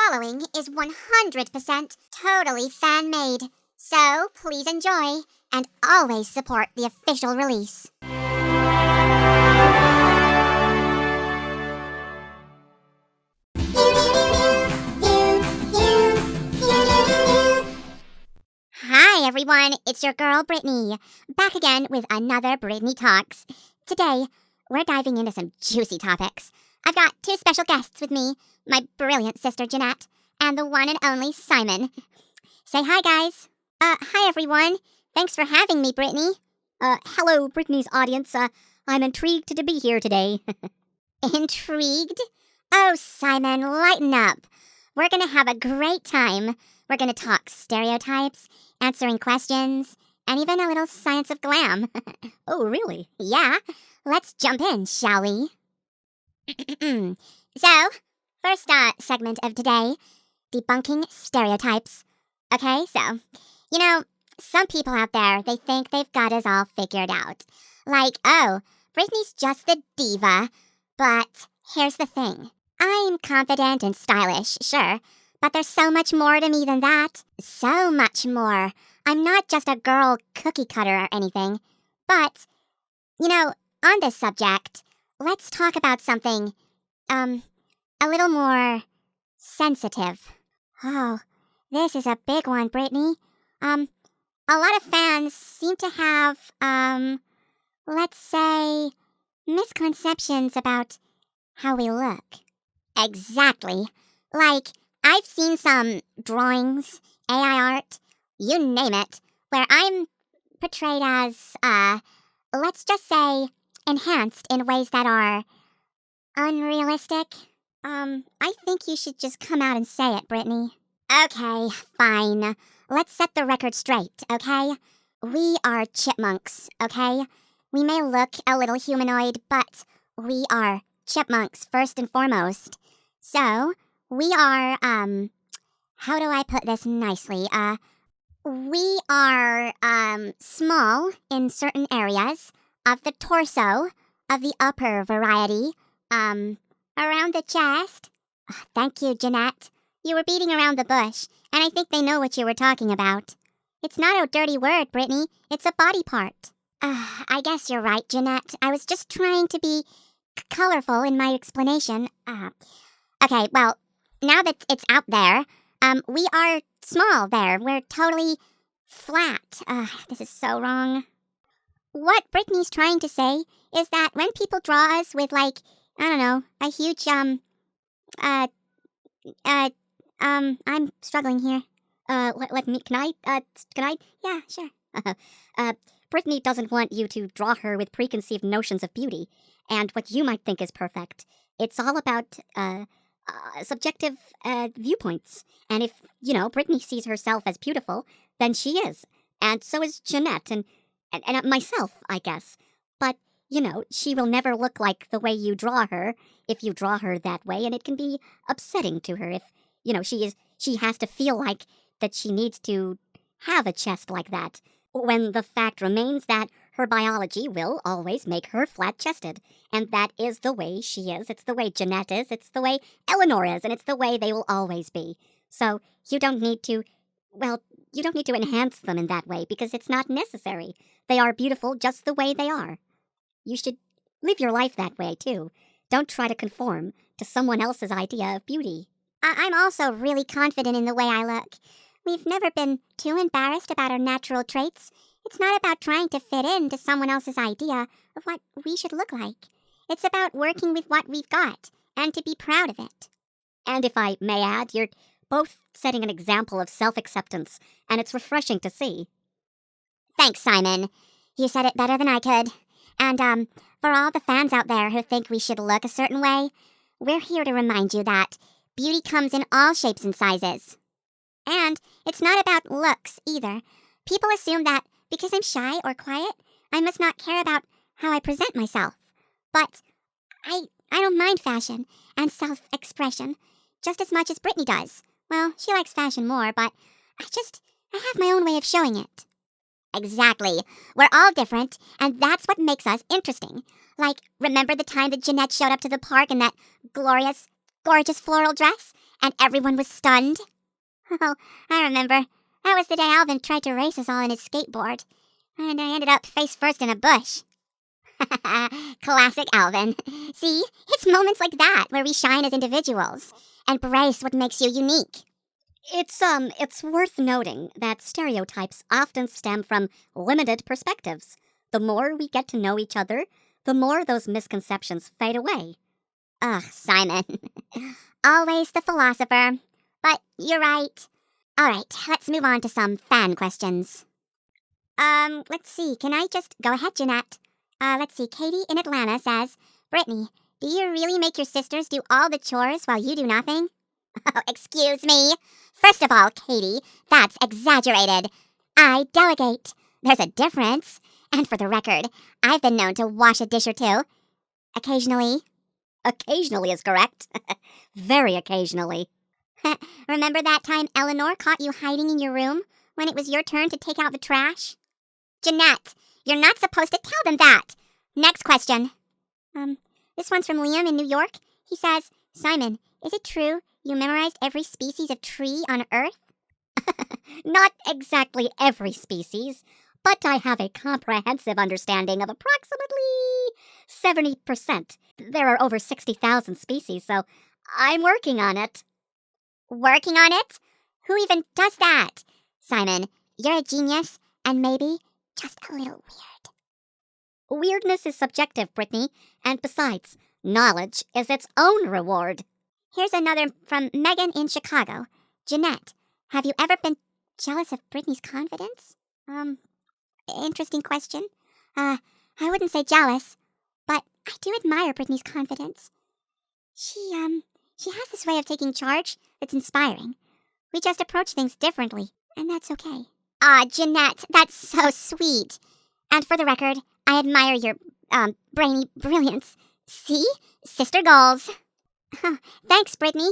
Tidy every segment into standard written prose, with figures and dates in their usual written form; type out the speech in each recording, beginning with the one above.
following is 100% totally fan-made, so please enjoy and always support the official release. Hi everyone, it's your girl Brittany, back again with another Brittany Talks. Today, we're diving into some juicy topics. I've got two special guests with me, my brilliant sister Jeanette, and the one and only Simon. Say hi, guys. Hi everyone. Thanks for having me, Brittany. Hello, Brittany's audience. I'm intrigued to be here today. Intrigued? Oh, Simon, lighten up. We're gonna have a great time. We're gonna talk stereotypes, answering questions, and even a little science of glam. Oh, really? Yeah. Let's jump in, shall we? So, first segment of today, debunking stereotypes. Okay, so, some people out there, they think they've got us all figured out. Like, oh, Brittany's just the diva. But here's the thing. I'm confident and stylish, sure, but there's so much more to me than that. So much more. I'm not just a girl cookie cutter or anything. But, on this subject, let's talk about something, a little more sensitive. Oh, this is a big one, Brittany. A lot of fans seem to have, let's say, misconceptions about how we look. Exactly. Like, I've seen some drawings, AI art, you name it, where I'm portrayed as, let's just say, enhanced in ways that are unrealistic. I think you should just come out and say it, Brittany. Okay, fine. Let's set the record straight, okay? We are chipmunks, okay? We may look a little humanoid, but we are chipmunks first and foremost. So, we are, how do I put this nicely? We are, small in certain areas of the torso, of the upper variety, around the chest. Thank you, Jeanette. You were beating around the bush, and I think they know what you were talking about. It's not a dirty word, Brittany. It's a body part. I guess you're right, Jeanette. I was just trying to be colorful in my explanation. Okay, well, now that it's out there, we are small there. We're totally flat. This is so wrong. What Brittany's trying to say is that when people draw us with, like, I don't know, a huge, I'm struggling here. Yeah, sure. Brittany doesn't want you to draw her with preconceived notions of beauty and what you might think is perfect. It's all about, subjective, viewpoints. And if, Brittany sees herself as beautiful, then she is. And so is Jeanette and myself, I guess. But, she will never look like the way you draw her if you draw her that way, and it can be upsetting to her if, she has to feel like that she needs to have a chest like that, when the fact remains that her biology will always make her flat-chested. And that is the way she is. It's the way Jeanette is. It's the way Eleanor is. And it's the way they will always be. So you don't need to enhance them in that way because it's not necessary. They are beautiful just the way they are. You should live your life that way, too. Don't try to conform to someone else's idea of beauty. I'm also really confident in the way I look. We've never been too embarrassed about our natural traits. It's not about trying to fit into someone else's idea of what we should look like. It's about working with what we've got, and to be proud of it. And if I may add, you're both setting an example of self-acceptance, and it's refreshing to see. Thanks, Simon. You said it better than I could. And, for all the fans out there who think we should look a certain way, we're here to remind you that beauty comes in all shapes and sizes. And it's not about looks, either. People assume that because I'm shy or quiet, I must not care about how I present myself. But I don't mind fashion and self-expression just as much as Brittany does. Well, she likes fashion more, but I have my own way of showing it. Exactly. We're all different, and that's what makes us interesting. Like, remember the time that Jeanette showed up to the park in that glorious gorgeous floral dress, and everyone was stunned? Oh, I remember. That was the day Alvin tried to race us all in his skateboard, and I ended up face first in a bush. Classic Alvin. See, it's moments like that where we shine as individuals. Embrace what makes you unique. It's worth noting that stereotypes often stem from limited perspectives. The more we get to know each other, the more those misconceptions fade away. Ugh, Simon. Always the philosopher. But you're right. Alright, let's move on to some fan questions. Let's see. Can I just go ahead, Jeanette? Let's see. Katie in Atlanta says, Brittany, do you really make your sisters do all the chores while you do nothing? Oh, excuse me. First of all, Katie, that's exaggerated. I delegate. There's a difference. And for the record, I've been known to wash a dish or two. Occasionally. Occasionally is correct. Very occasionally. Remember that time Eleanor caught you hiding in your room when it was your turn to take out the trash? Jeanette, you're not supposed to tell them that. Next question. This one's from Liam in New York. He says, Simon, is it true you memorized every species of tree on Earth? Not exactly every species, but I have a comprehensive understanding of approximately 70%. There are over 60,000 species, so I'm working on it. Working on it? Who even does that? Simon, you're a genius, and maybe just a little weird. Weirdness is subjective, Brittany, and besides, knowledge is its own reward. Here's another from Megan in Chicago. Jeanette, have you ever been jealous of Brittany's confidence? Interesting question. I wouldn't say jealous, but I do admire Brittany's confidence. She has this way of taking charge that's inspiring. We just approach things differently, and that's okay. Jeanette, that's so sweet. And for the record, I admire your, brainy brilliance. See? Sister goals. Thanks, Brittany.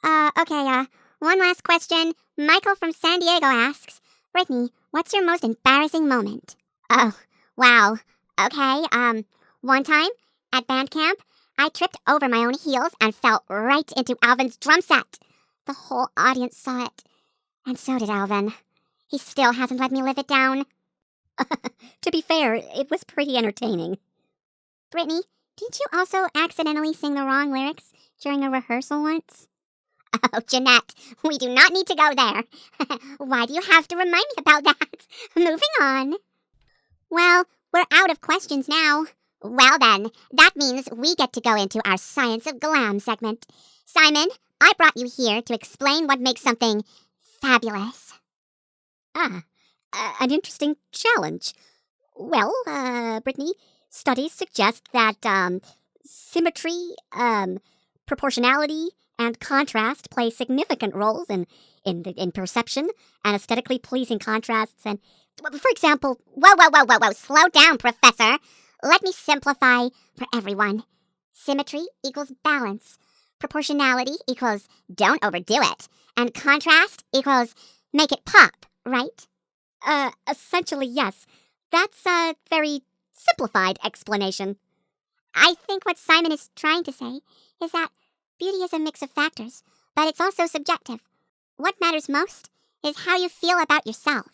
Okay, one last question. Michael from San Diego asks, Brittany, what's your most embarrassing moment? Oh, wow. Okay, one time, at band camp, I tripped over my own heels and fell right into Alvin's drum set. The whole audience saw it. And so did Alvin. He still hasn't let me live it down. To be fair, it was pretty entertaining. Brittany, didn't you also accidentally sing the wrong lyrics during a rehearsal once? Oh, Jeanette, we do not need to go there. Why do you have to remind me about that? Moving on. Well, we're out of questions now. Well then, that means we get to go into our Science of Glam segment. Simon, I brought you here to explain what makes something fabulous. An interesting challenge. Well, Brittany, studies suggest that, symmetry, proportionality, and contrast play significant roles in perception and aesthetically pleasing contrasts and, for example... Whoa, slow down, Professor. Let me simplify for everyone. Symmetry equals balance. Proportionality equals don't overdo it. And contrast equals make it pop, right? Essentially, yes. That's a very simplified explanation. I think what Simon is trying to say is that beauty is a mix of factors, but it's also subjective. What matters most is how you feel about yourself.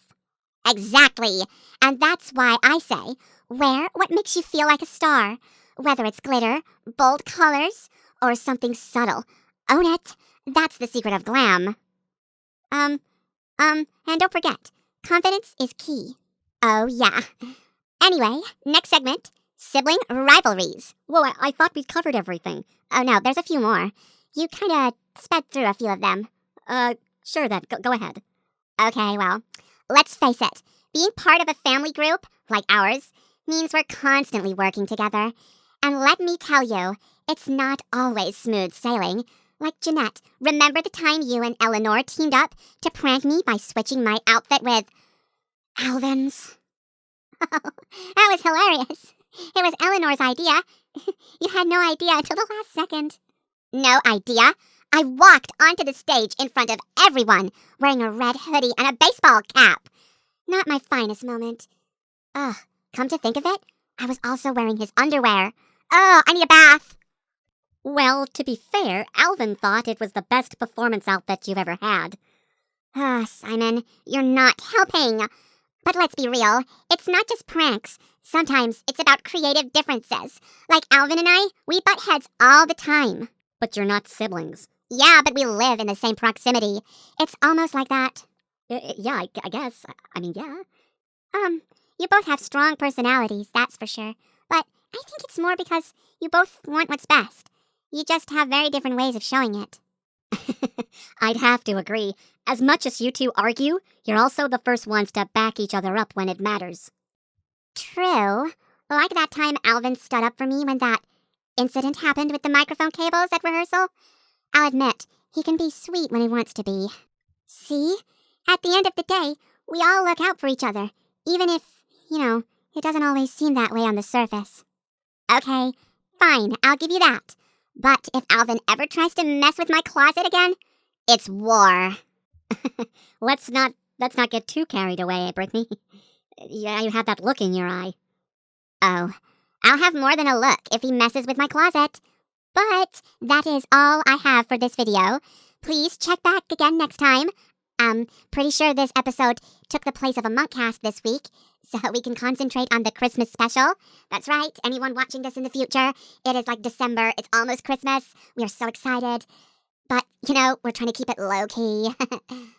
Exactly. And that's why I say, wear what makes you feel like a star. Whether it's glitter, bold colors, or something subtle. Own it. That's the secret of glam. And don't forget, confidence is key. Oh, yeah. Anyway, next segment, sibling rivalries. Whoa, I thought we'd covered everything. Oh, no, there's a few more. You kinda sped through a few of them. Sure then, go ahead. Okay, well, let's face it. Being part of a family group, like ours, means we're constantly working together. And let me tell you, it's not always smooth sailing. Like Jeanette, remember the time you and Eleanor teamed up to prank me by switching my outfit with Alvin's? That was hilarious. It was Eleanor's idea. You had no idea until the last second. No idea. I walked onto the stage in front of everyone, wearing a red hoodie and a baseball cap. Not my finest moment. Come to think of it, I was also wearing his underwear. Oh, I need a bath. Well, to be fair, Alvin thought it was the best performance outfit you've ever had. Ah, Simon, you're not helping. But let's be real, it's not just pranks. Sometimes it's about creative differences. Like Alvin and I, we butt heads all the time. But you're not siblings. Yeah, but we live in the same proximity. It's almost like that. Yeah, I guess. I mean, yeah. You both have strong personalities, that's for sure. But I think it's more because you both want what's best. You just have very different ways of showing it. I'd have to agree. As much as you two argue, you're also the first ones to back each other up when it matters. True. Like that time Alvin stood up for me when that incident happened with the microphone cables at rehearsal. I'll admit, he can be sweet when he wants to be. See? At the end of the day, we all look out for each other, even if, it doesn't always seem that way on the surface. Okay, fine, I'll give you that. But if Alvin ever tries to mess with my closet again, it's war. Let's not get too carried away, Brittany. Yeah, you have that look in your eye. Oh, I'll have more than a look if he messes with my closet. But that is all I have for this video. Please check back again next time. Pretty sure this episode took the place of a Munkcast this week, so we can concentrate on the Christmas special. That's right, anyone watching this in the future, it is like December, it's almost Christmas, we are so excited. But, we're trying to keep it low-key.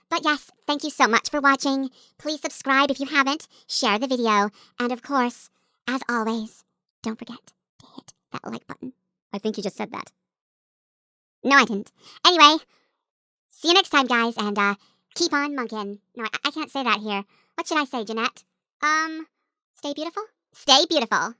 But yes, thank you so much for watching. Please subscribe if you haven't, share the video, and of course, as always, don't forget to hit that like button. I think you just said that. No, I didn't. Anyway, see you next time, guys, and, keep on munkin'. No, I can't say that here. What should I say, Jeanette? Stay beautiful? Stay beautiful.